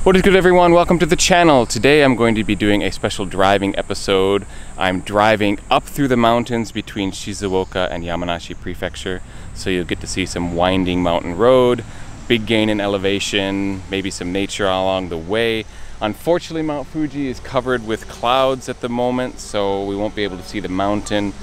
What is good, everyone? Welcome to the channel. Today I'm going to be doing a special driving episode. I'm driving up through the mountains between Shizuoka and Yamanashi Prefecture, so you'll get to see some winding mountain road, big gain in elevation, maybe some nature along the way. Unfortunately, Mount Fuji is covered with clouds at the moment, so we won't be able to see the mountain,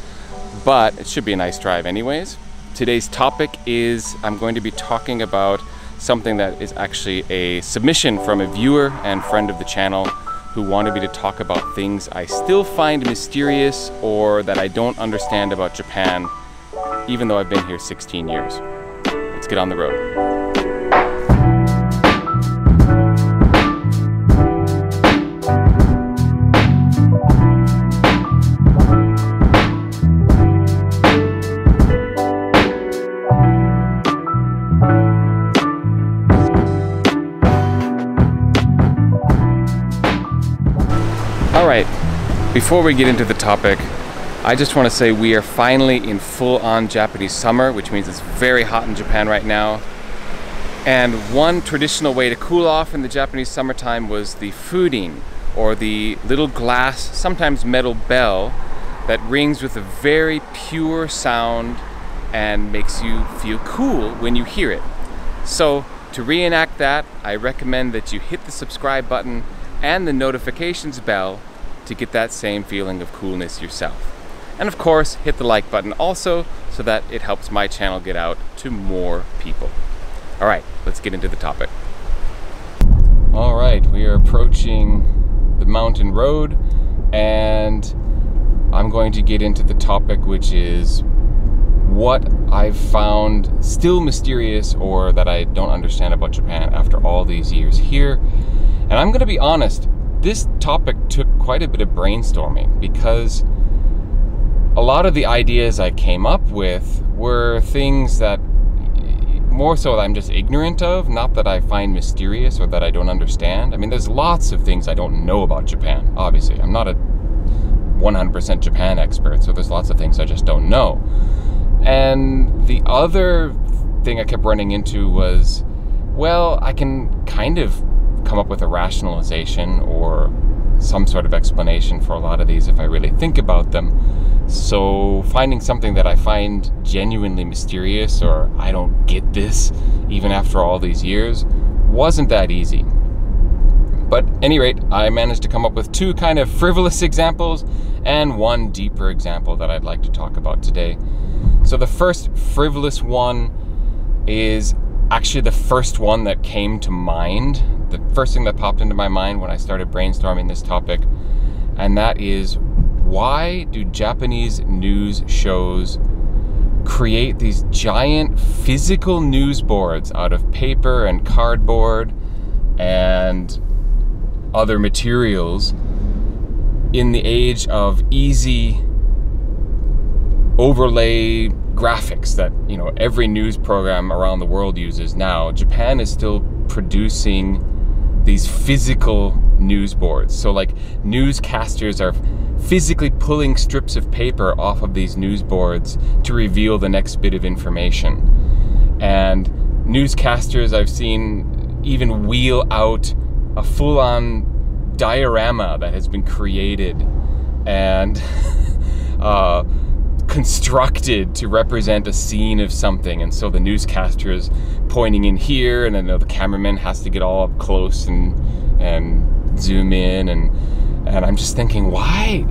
but it should be a nice drive anyways. Today's topic is I'm going to be talking about something that is actually a submission from a viewer and friend of the channel who wanted me to talk about things I still find mysterious or that I don't understand about Japan, even though I've been here 16 years. Let's get on the road. Alright, before we get into the topic, I just want to say we are finally in full-on Japanese summer, which means it's very hot in Japan right now. And one traditional way to cool off in the Japanese summertime was the furin, or the little glass, sometimes metal bell that rings with a very pure sound and makes you feel cool when you hear it. So to reenact that, I recommend that you hit the subscribe button and the notifications bell to get that same feeling of coolness yourself. And of course, hit the like button also so that it helps my channel get out to more people. All right, let's get into the topic. All right, we are approaching the mountain road and I'm going to get into the topic, which is what I've found still mysterious or that I don't understand about Japan after all these years here. And I'm going to be honest, this topic took quite a bit of brainstorming because a lot of the ideas I came up with were things that more so that I'm just ignorant of, not that I find mysterious or that I don't understand. I mean, there's lots of things I don't know about Japan, obviously. I'm not a 100% Japan expert, so there's lots of things I just don't know. And the other thing I kept running into was, well, I can kind of come up with a rationalization or some sort of explanation for a lot of these if I really think about them. So finding something that I find genuinely mysterious or I don't get this even after all these years wasn't that easy. But at any rate, I managed to come up with two kind of frivolous examples and one deeper example that I'd like to talk about today. So the first frivolous one is actually the first one that came to mind, the first thing that popped into my mind when I started brainstorming this topic, and that is, why do Japanese news shows create these giant physical news boards out of paper and cardboard and other materials in the age of easy overlay graphics that, you know, every news program around the world uses now? Japan is still producing these physical news boards. So like newscasters are physically pulling strips of paper off of these news boards to reveal the next bit of information. And newscasters I've seen even wheel out a full-on diorama that has been created and constructed to represent a scene of something, and so the newscaster is pointing in here, and then the cameraman has to get all up close and zoom in, and I'm just thinking, why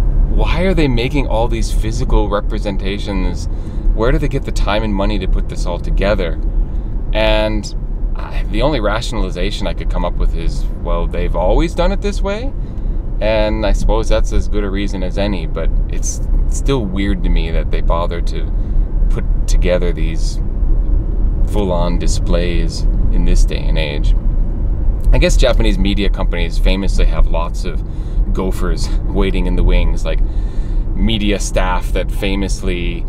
are they making all these physical representations? Where do they get the time and money to put this all together? And the only rationalization I could come up with is, well, they've always done it this way, and I suppose that's as good a reason as any, but it's still weird to me that they bother to put together these full-on displays in this day and age. I guess Japanese media companies famously have lots of gophers waiting in the wings, like media staff that famously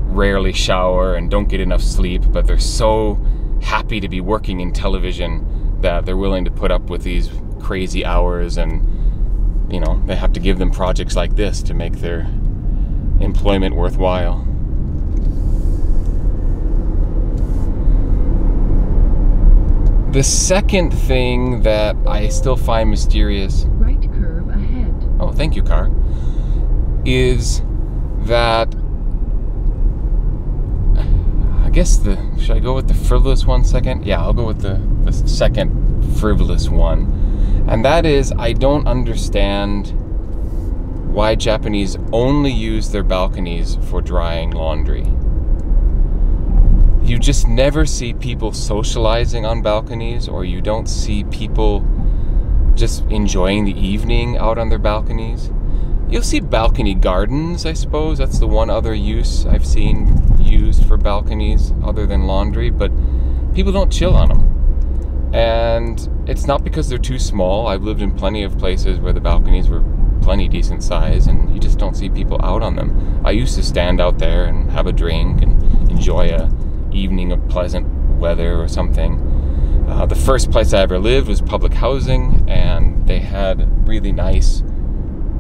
rarely shower and don't get enough sleep, but they're so happy to be working in television that they're willing to put up with these crazy hours, and you know, they have to give them projects like this to make their employment worthwhile. The second thing that I still find mysterious, right curve ahead. Oh, thank you, car, is that I guess should I go with the frivolous one second? Yeah, I'll go with the second frivolous one. And that is, I don't understand why Japanese only use their balconies for drying laundry. You just never see people socializing on balconies, or you don't see people just enjoying the evening out on their balconies. You'll see balcony gardens, I suppose. That's the one other use I've seen used for balconies other than laundry, but people don't chill on them. And it's not because they're too small. I've lived in plenty of places where the balconies were plenty decent size and you just don't see people out on them. I used to stand out there and have a drink and enjoy a evening of pleasant weather or something. The first place I ever lived was public housing, and they had really nice,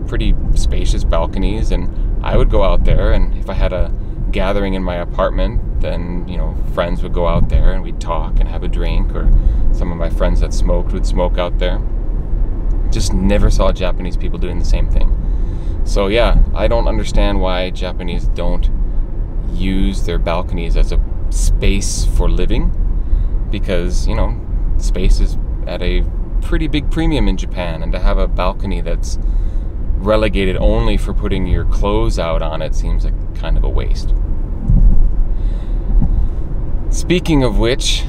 pretty spacious balconies, and I would go out there, and if I had a gathering in my apartment, then, you know, friends would go out there and we'd talk and have a drink, or some of my friends that smoked would smoke out there. Just never saw Japanese people doing the same thing. So yeah, I don't understand why Japanese don't use their balconies as a space for living, because, you know, space is at a pretty big premium in Japan, and to have a balcony that's relegated only for putting your clothes out on it seems like kind of a waste. Speaking of which,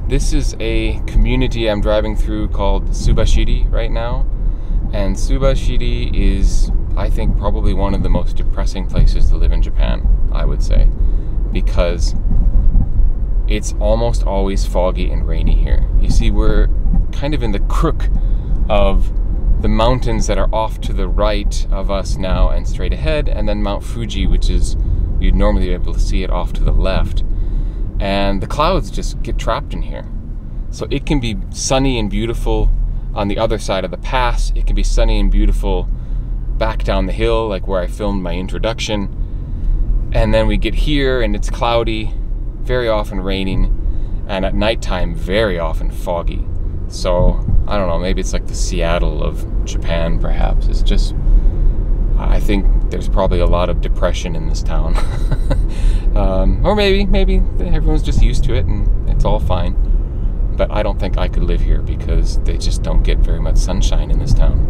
this is a community I'm driving through called Subashiri right now, and Subashiri is, I think, probably one of the most depressing places to live in Japan, I would say, because it's almost always foggy and rainy here. You see, we're kind of in the crook of the mountains that are off to the right of us now and straight ahead, and then Mount Fuji, which is, you'd normally be able to see it off to the left. And the clouds just get trapped in here. So it can be sunny and beautiful on the other side of the pass. It can be sunny and beautiful back down the hill, like where I filmed my introduction. And then we get here and it's cloudy, very often raining, and at nighttime very often foggy. So I don't know, maybe it's like the Seattle of Japan, perhaps. It's just, I think there's probably a lot of depression in this town. Or maybe everyone's just used to it and it's all fine. But I don't think I could live here because they just don't get very much sunshine in this town.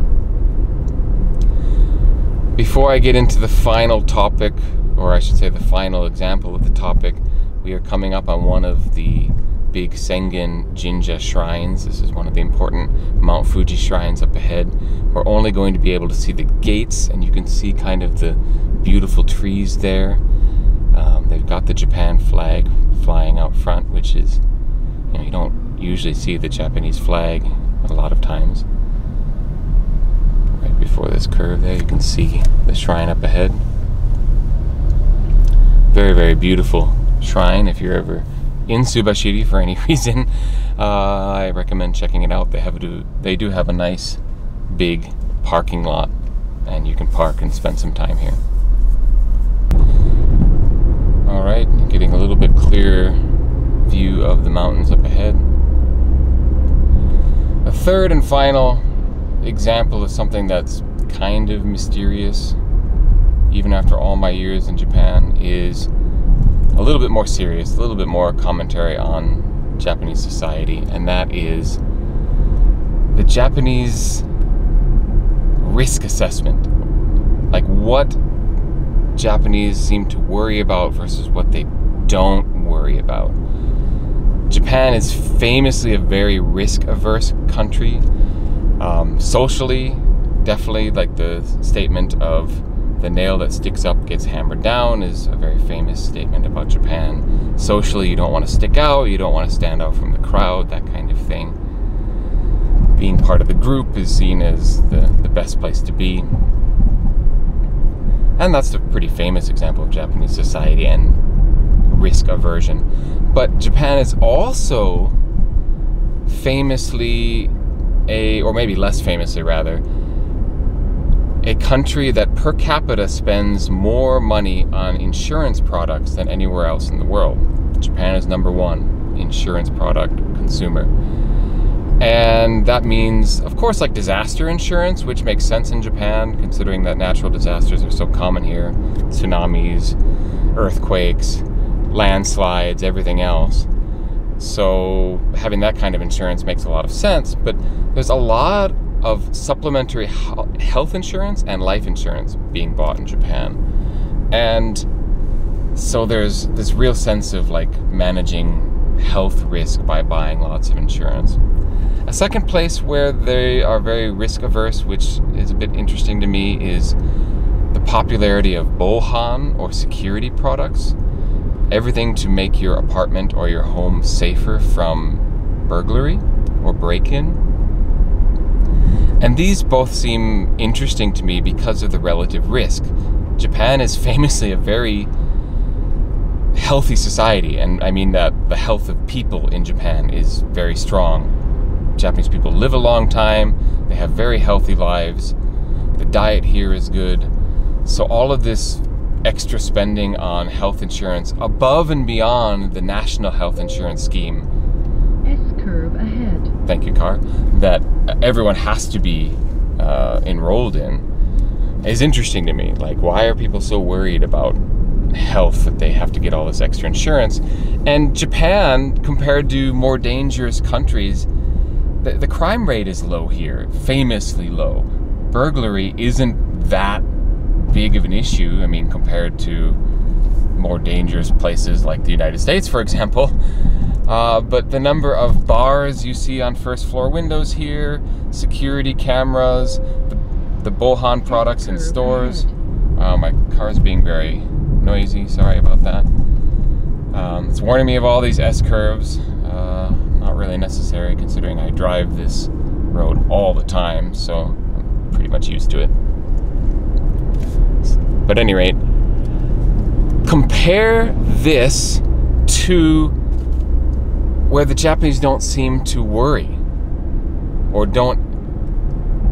Before I get into the final topic, or I should say the final example of the topic, we are coming up on one of the big Sengen Jinja shrines. This is one of the important Mount Fuji shrines up ahead. We're only going to be able to see the gates, and you can see kind of the beautiful trees there. They've got the Japan flag flying out front, which is, you know, you don't usually see the Japanese flag a lot of times. Right before this curve there, you can see the shrine up ahead. Very, very beautiful shrine. If you're ever in Subashiri for any reason, I recommend checking it out. They do have a nice big parking lot, and you can park and spend some time here. Alright, getting a little bit clearer view of the mountains up ahead. A third and final example of something that's kind of mysterious, even after all my years in Japan, is a little bit more serious, a little bit more commentary on Japanese society, and that is the Japanese risk assessment. Like, what Japanese seem to worry about versus what they don't worry about. Japan is famously a very risk-averse country. Socially, definitely, like the statement of "the nail that sticks up gets hammered down" is a very famous statement about Japan. Socially, you don't want to stick out, you don't want to stand out from the crowd, that kind of thing. Being part of the group is seen as the best place to be. And that's a pretty famous example of Japanese society and risk aversion. But Japan is also famously or maybe less famously rather, a country that per capita spends more money on insurance products than anywhere else in the world. Japan is #1 in insurance product consumer. And that means, of course, like disaster insurance, which makes sense in Japan, considering that natural disasters are so common here. Tsunamis, earthquakes, landslides, everything else. So having that kind of insurance makes a lot of sense. But there's a lot of supplementary health insurance and life insurance being bought in Japan. And so there's this real sense of like managing health risk by buying lots of insurance. A second place where they are very risk averse, which is a bit interesting to me, is the popularity of bohan, or security products. Everything to make your apartment or your home safer from burglary or break-in. And these both seem interesting to me because of the relative risk. Japan is famously a very healthy society, and I mean that the health of people in Japan is very strong. Japanese people live a long time, they have very healthy lives, the diet here is good. So all of this extra spending on health insurance above and beyond the national health insurance scheme, S-curve ahead. thank you, car, that everyone has to be enrolled in, is interesting to me. Like, why are people so worried about health that they have to get all this extra insurance? And Japan, compared to more dangerous countries, the crime rate is low here, famously low. Burglary isn't that big of an issue, I mean, compared to more dangerous places like the United States, for example. But the number of bars you see on first floor windows here, security cameras, the bohan products in stores. My car's being very noisy, sorry about that. It's warning me of all these S-curves. Not really necessary considering I drive this road all the time, so I'm pretty much used to it. But at any rate, compare this to where the Japanese don't seem to worry or don't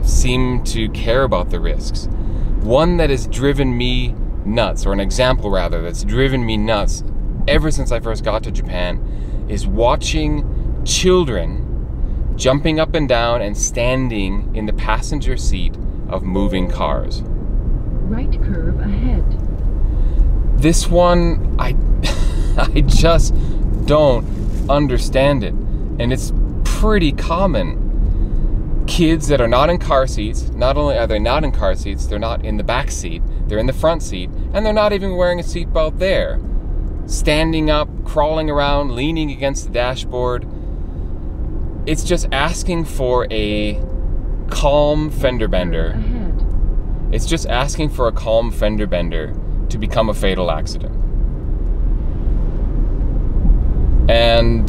seem to care about the risks. One that has driven me nuts, or an example rather, that's driven me nuts ever since I first got to Japan, is watching children jumping up and down and standing in the passenger seat of moving cars. Right curve ahead. This one, I just don't understand it. And it's pretty common. Kids that are not in car seats, not only are they not in car seats, they're not in the back seat, they're in the front seat, and they're not even wearing a seatbelt there. Standing up, crawling around, leaning against the dashboard. It's just asking for a calm fender bender. It's just asking for a calm fender bender to become a fatal accident. And,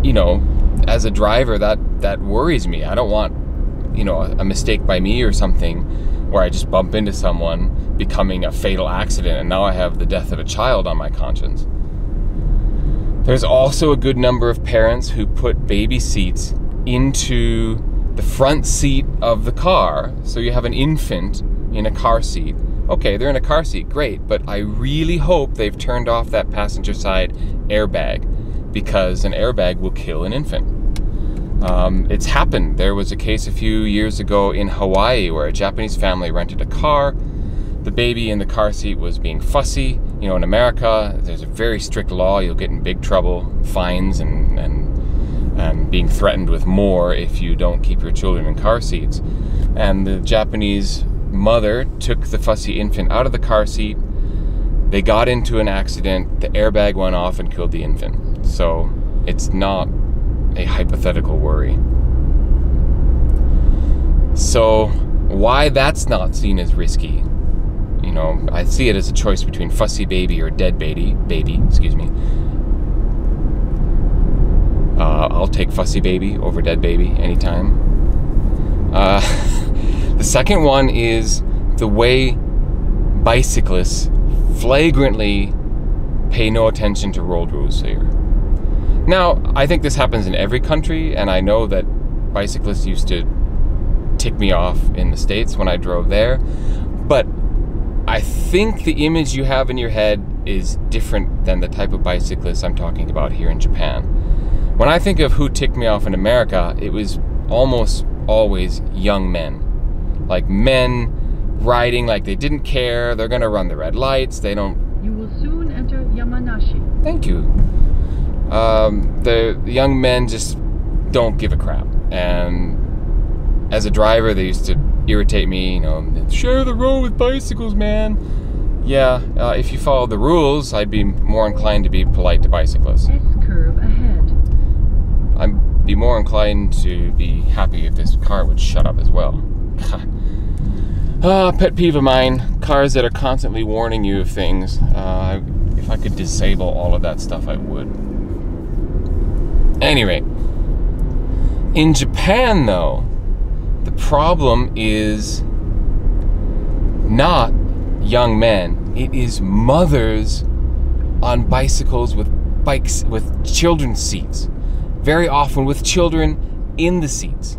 you know, as a driver, that worries me. I don't want, you know, a mistake by me or something where I just bump into someone becoming a fatal accident and now I have the death of a child on my conscience. There's also a good number of parents who put baby seats into the front seat of the car, so you have an infant in a car seat. Okay, they're in a car seat, great, but I really hope they've turned off that passenger side airbag, because an airbag will kill an infant. It's happened. There was a case a few years ago in Hawaii where a Japanese family rented a car. The baby in the car seat was being fussy. You know, in America, there's a very strict law. You'll get in big trouble, fines, and being threatened with more if you don't keep your children in car seats. And the Japanese mother took the fussy infant out of the car seat. They got into an accident. The airbag went off and killed the infant. So it's not a hypothetical worry. So why that's not seen as risky? You know, I see it as a choice between fussy baby or dead baby, excuse me. I'll take fussy baby over dead baby anytime. The second one is the way bicyclists flagrantly pay no attention to road rules here. Now, I think this happens in every country, and I know that bicyclists used to tick me off in the States when I drove there, but I think the image you have in your head is different than the type of bicyclists I'm talking about here in Japan. When I think of who ticked me off in America, it was almost always young men. Like men riding like they didn't care, they're gonna run the red lights, they don't... You will soon enter Yamanashi. Thank you. The young men just don't give a crap. And as a driver, they used to irritate me, you know, share the road with bicycles, man. Yeah, if you follow the rules, I'd be more inclined to be polite to bicyclists. S-curve ahead. I'd be more inclined to be happy if this car would shut up as well. Pet peeve of mine, cars that are constantly warning you of things. If I could disable all of that stuff, I would. Anyway, in Japan though, the problem is not young men, it is mothers on bicycles with children's seats. Very often with children in the seats.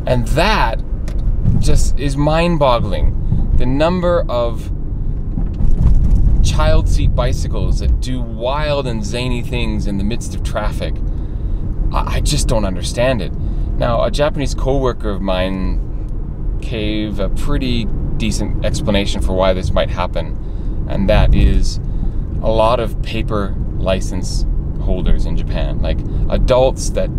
And that just is mind-boggling. The number of child seat bicycles that do wild and zany things in the midst of traffic, I just don't understand it. Now, a Japanese co-worker of mine gave a pretty decent explanation for why this might happen, and that is a lot of paper license holders in Japan, like adults that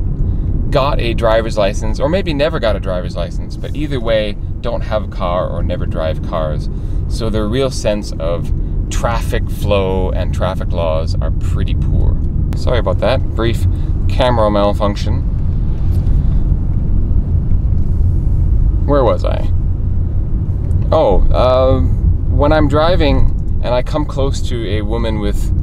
got a driver's license or maybe never got a driver's license, but either way don't have a car or never drive cars, so their real sense of traffic flow and traffic laws are pretty poor. Sorry about that, brief camera malfunction. Where was I? Oh, when I'm driving and I come close to a woman with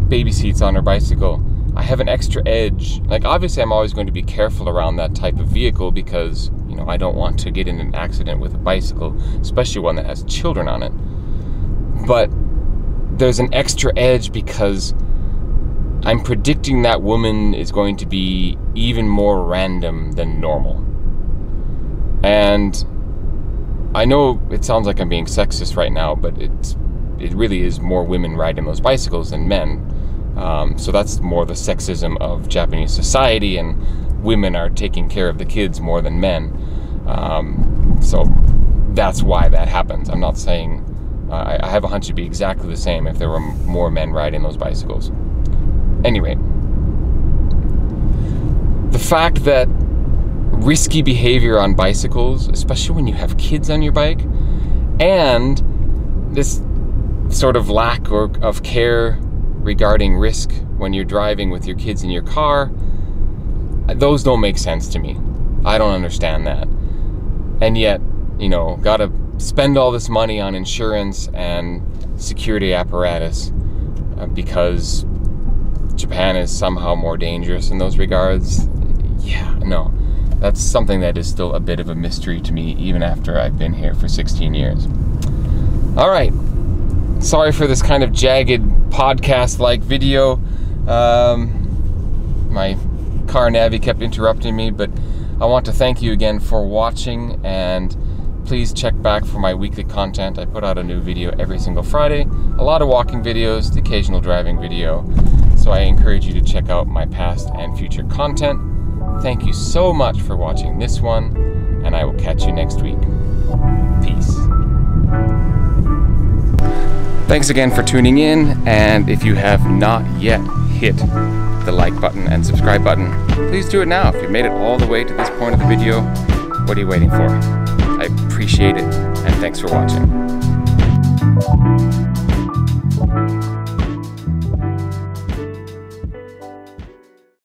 baby seats on her bicycle, I have an extra edge. Like, obviously I'm always going to be careful around that type of vehicle because, you know, I don't want to get in an accident with a bicycle, especially one that has children on it. But there's an extra edge because I'm predicting that woman is going to be even more random than normal. And I know it sounds like I'm being sexist right now, but it really is more women riding those bicycles than men. So that's more the sexism of Japanese society, and women are taking care of the kids more than men. So that's why that happens. I'm not saying, I have a hunch it'd be exactly the same if there were more men riding those bicycles. Anyway, the fact that risky behavior on bicycles, especially when you have kids on your bike, and this sort of lack of care regarding risk when you're driving with your kids in your car, those don't make sense to me. I don't understand that. And yet, you know, gotta spend all this money on insurance and security apparatus because Japan is somehow more dangerous in those regards. Yeah, no. That's something that is still a bit of a mystery to me, even after I've been here for 16 years. All right. Sorry for this kind of jagged podcast-like video. My car navvy kept interrupting me, but I want to thank you again for watching, and please check back for my weekly content. I put out a new video every single Friday. A lot of walking videos, the occasional driving video. So I encourage you to check out my past and future content. Thank you so much for watching this one, and I will catch you next week. Peace. Thanks again for tuning in, and if you have not yet hit the like button and subscribe button, please do it now. If you've made it all the way to this point of the video, what are you waiting for? I appreciate it, and thanks for watching.